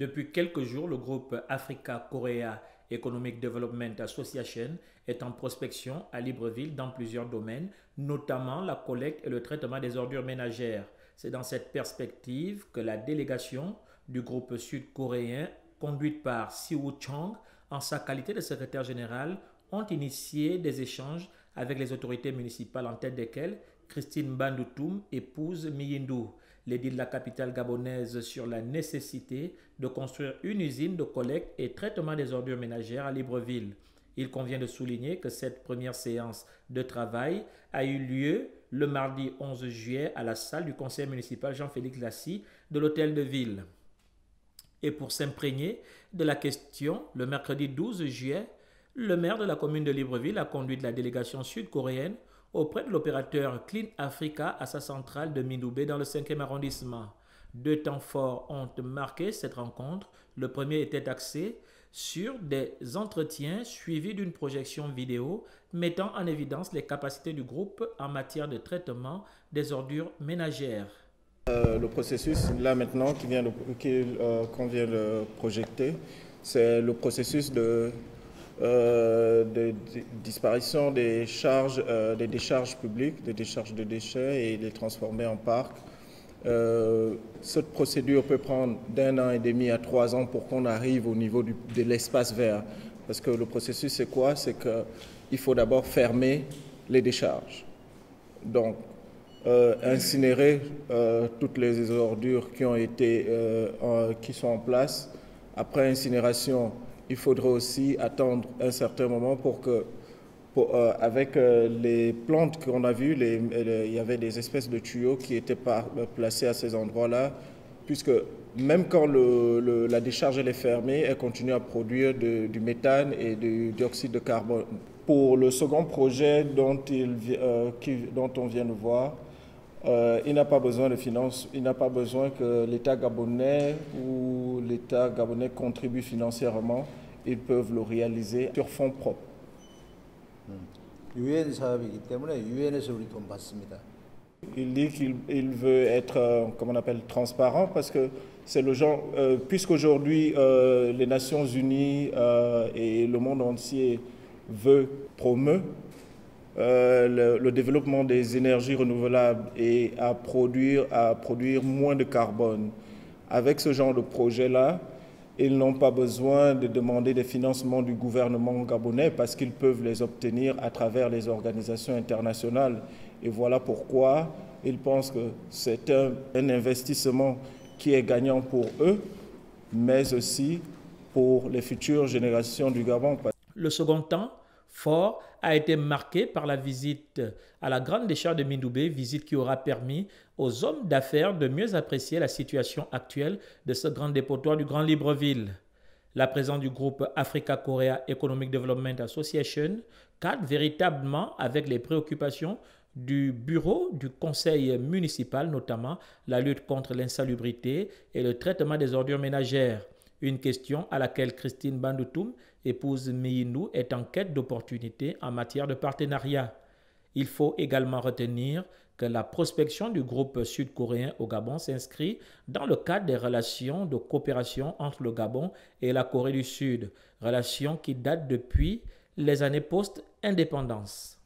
Depuis quelques jours, le groupe Africa Korea Economic Development Association est en prospection à Libreville dans plusieurs domaines, notamment la collecte et le traitement des ordures ménagères. C'est dans cette perspective que la délégation du groupe sud-coréen, conduite par Siwoo Chang, en sa qualité de secrétaire général, ont initié des échanges avec les autorités municipales en tête desquelles Christine Bandoutoum épouse Miyindou. L'édit de la capitale gabonaise sur la nécessité de construire une usine de collecte et traitement des ordures ménagères à Libreville. Il convient de souligner que cette première séance de travail a eu lieu le mardi 11 juillet à la salle du conseil municipal Jean-Félix Lassie de l'hôtel de ville. Et pour s'imprégner de la question, le mercredi 12 juillet, le maire de la commune de Libreville a conduit la délégation sud-coréenne auprès de l'opérateur Clean Africa à sa centrale de Mindoubé dans le 5e arrondissement. Deux temps forts ont marqué cette rencontre. Le premier était axé sur des entretiens suivis d'une projection vidéo mettant en évidence les capacités du groupe en matière de traitement des ordures ménagères. Le processus, là maintenant, qu'on vient de projeter, c'est le processus de disparition des décharges publiques, des décharges de déchets et les transformer en parcs. Cette procédure peut prendre d'1 an et demi à 3 ans pour qu'on arrive au niveau de l'espace vert. Parce que le processus, c'est quoi? C'est qu'il faut d'abord fermer les décharges. Donc, incinérer toutes les ordures qui sont en place. Après incinération, il faudrait aussi attendre un certain moment avec les plantes qu'on a vues, il y avait des espèces de tuyaux qui étaient placés à ces endroits-là, puisque même quand la décharge elle est fermée, elle continue à produire du méthane et du dioxyde de carbone. Pour le second projet dont on vient de voir, il n'a pas besoin de finances, il n'a pas besoin que l'État gabonais ou l'État gabonais contribue financièrement. Ils peuvent le réaliser sur fonds propres. UN 사업이기 때문에 UN에서 우리 돈 받습니다. Il dit qu'il veut être, comme on appelle, transparent parce que c'est le genre, puisqu'aujourd'hui les Nations Unies et le monde entier promeut le développement des énergies renouvelables et à produire moins de carbone. Avec ce genre de projet-là, ils n'ont pas besoin de demander des financements du gouvernement gabonais parce qu'ils peuvent les obtenir à travers les organisations internationales. Et voilà pourquoi ils pensent que c'est un investissement qui est gagnant pour eux, mais aussi pour les futures générations du Gabon. Le second temps fort a été marqué par la visite à la grande décharge de Mindoubé, visite qui aura permis aux hommes d'affaires de mieux apprécier la situation actuelle de ce grand dépotoir du Grand Libreville. La présence du groupe Africa Korea Economic Development Association cadre véritablement avec les préoccupations du bureau du conseil municipal, notamment la lutte contre l'insalubrité et le traitement des ordures ménagères. Une question à laquelle Christine Bandoutoum, épouse Miyindou, est en quête d'opportunités en matière de partenariat. Il faut également retenir que la prospection du groupe sud-coréen au Gabon s'inscrit dans le cadre des relations de coopération entre le Gabon et la Corée du Sud, relations qui datent depuis les années post-indépendance.